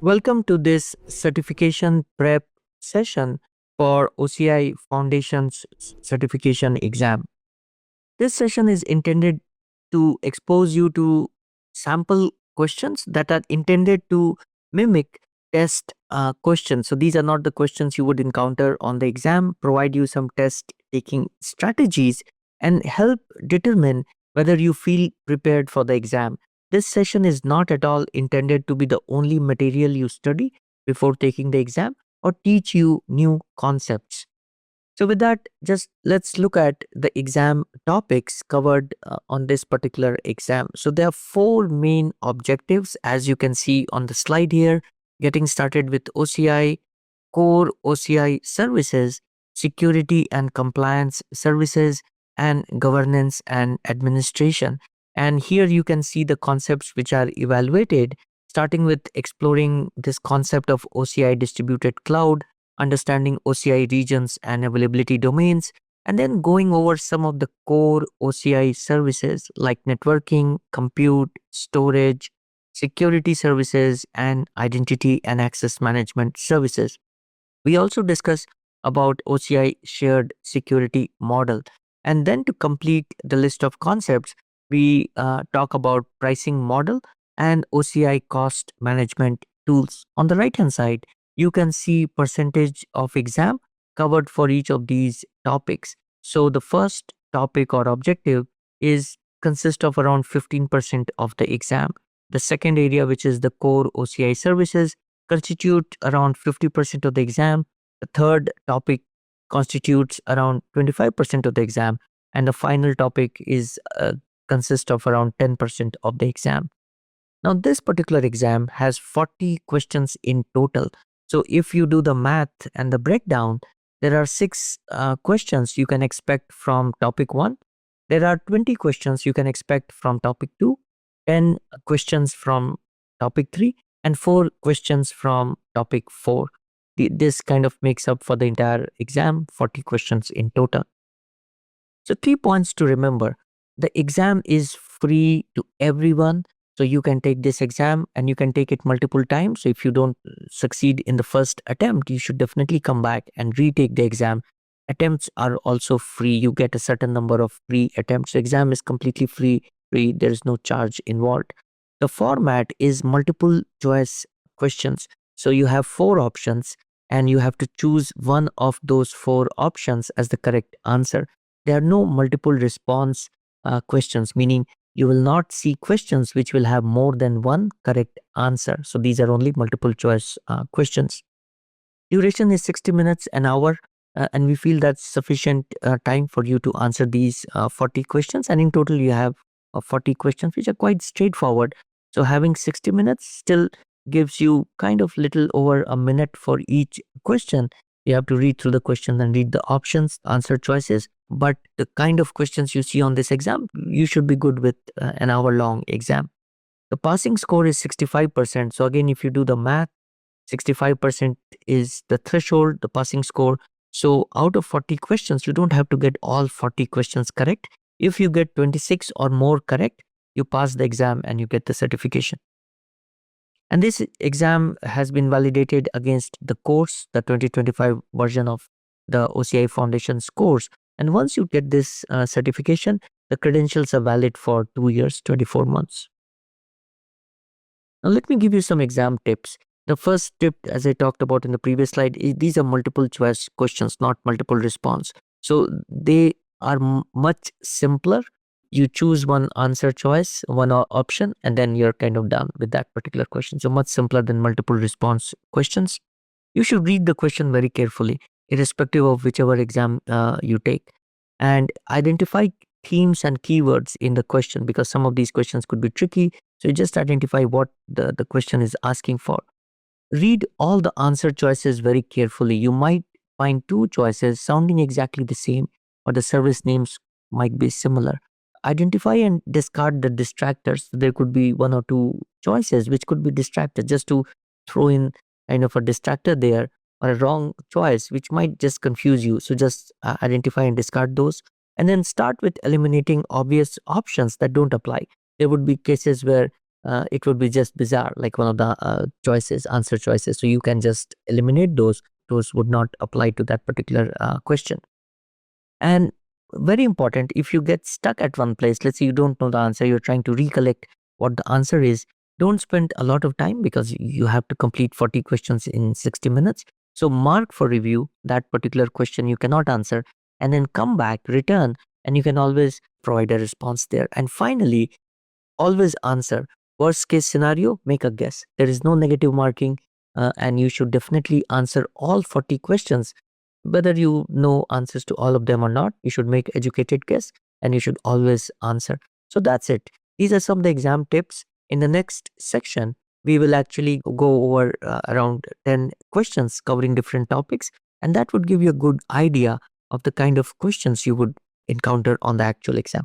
Welcome to this certification prep session for OCI Foundation's certification exam. This session is intended to expose you to sample questions that are intended to mimic test questions. So these are not the questions you would encounter on the exam, provide you some test taking strategies, and help determine whether you feel prepared for the exam. This session is not at all intended to be the only material you study before taking the exam or teach you new concepts. So with that, just let's look at the exam topics covered on this particular exam. So there are four main objectives, as you can see on the slide here. Getting started with OCI, core OCI services, security and compliance services, and governance and administration. And here you can see the concepts which are evaluated, starting with exploring this concept of OCI distributed cloud, understanding OCI regions and availability domains, and then going over some of the core OCI services like networking, compute, storage, security services, and identity and access management services. We also discuss about OCI shared security model. And then to complete the list of concepts, we talk about pricing model and OCI cost management tools. On the right hand side, you can see percentage of exam covered for each of these topics. So the first topic or objective is consist of around 15% of the exam. The second area, which is the core OCI services, constitute around 50% of the exam. The third topic constitutes around 25% of the exam. And the final topic is consists of around 10% of the exam. Now, this particular exam has 40 questions in total. So if you do the math and the breakdown, there are 6 questions you can expect from topic 1. There are 20 questions you can expect from topic 2, 10 questions from topic 3, and 4 questions from topic 4. This kind of makes up for the entire exam, 40 questions in total. So 3 points to remember. The exam is free to everyone. So you can take this exam and you can take it multiple times. So if you don't succeed in the first attempt, you should definitely come back and retake the exam. Attempts are also free. You get a certain number of free attempts. The exam is completely free. There is no charge involved. The format is multiple choice questions. So you have 4 options and you have to choose one of those 4 options as the correct answer. There are no multiple response questions, meaning you will not see questions which will have more than one correct answer. So these are only multiple choice questions. Duration is 60 minutes, an hour, and we feel that's sufficient time for you to answer these 40 questions. And in total, you have 40 questions, which are quite straightforward. So having 60 minutes still gives you kind of little over a minute for each question. You have to read through the questions and read the options, answer choices. But the kind of questions you see on this exam, you should be good with an hour-long exam. The passing score is 65%. So again, if you do the math, 65% is the threshold, the passing score. So out of 40 questions, you don't have to get all 40 questions correct. If you get 26 or more correct, you pass the exam and you get the certification. And this exam has been validated against the course, the 2025 version of the OCI Foundation's course. And once you get this certification, the credentials are valid for 2 years, 24 months. Now, let me give you some exam tips. The first tip, as I talked about in the previous slide, is these are multiple choice questions, not multiple response. So they are much simpler. You choose one answer choice, one option, and then you're kind of done with that particular question. So much simpler than multiple response questions. You should read the question very carefully, irrespective of whichever exam you take, and identify themes and keywords in the question, because some of these questions could be tricky. So you just identify what the question is asking for. Read all the answer choices very carefully. You might find 2 choices sounding exactly the same, or the service names might be similar. Identify and discard the distractors. There could be 1 or 2 choices which could be distracted, just to throw in kind of a distractor there, or a wrong choice which might just confuse you. So just identify and discard those. And then start with eliminating obvious options that don't apply. There would be cases where it would be just bizarre, like one of the answer choices. So you can just eliminate those. Those would not apply to that particular question. And very important, if you get stuck at one place, let's say you don't know the answer, you're trying to recollect what the answer is, don't spend a lot of time because you have to complete 40 questions in 60 minutes. So mark for review that particular question you cannot answer, and then come back, return, and you can always provide a response there. And finally, always answer. Worst case scenario, make a guess. There is no negative marking, and you should definitely answer all 40 questions. Whether you know answers to all of them or not, you should make educated guess, and you should always answer. So that's it. These are some of the exam tips. In the next section, we will actually go over around 10 questions covering different topics, and that would give you a good idea of the kind of questions you would encounter on the actual exam.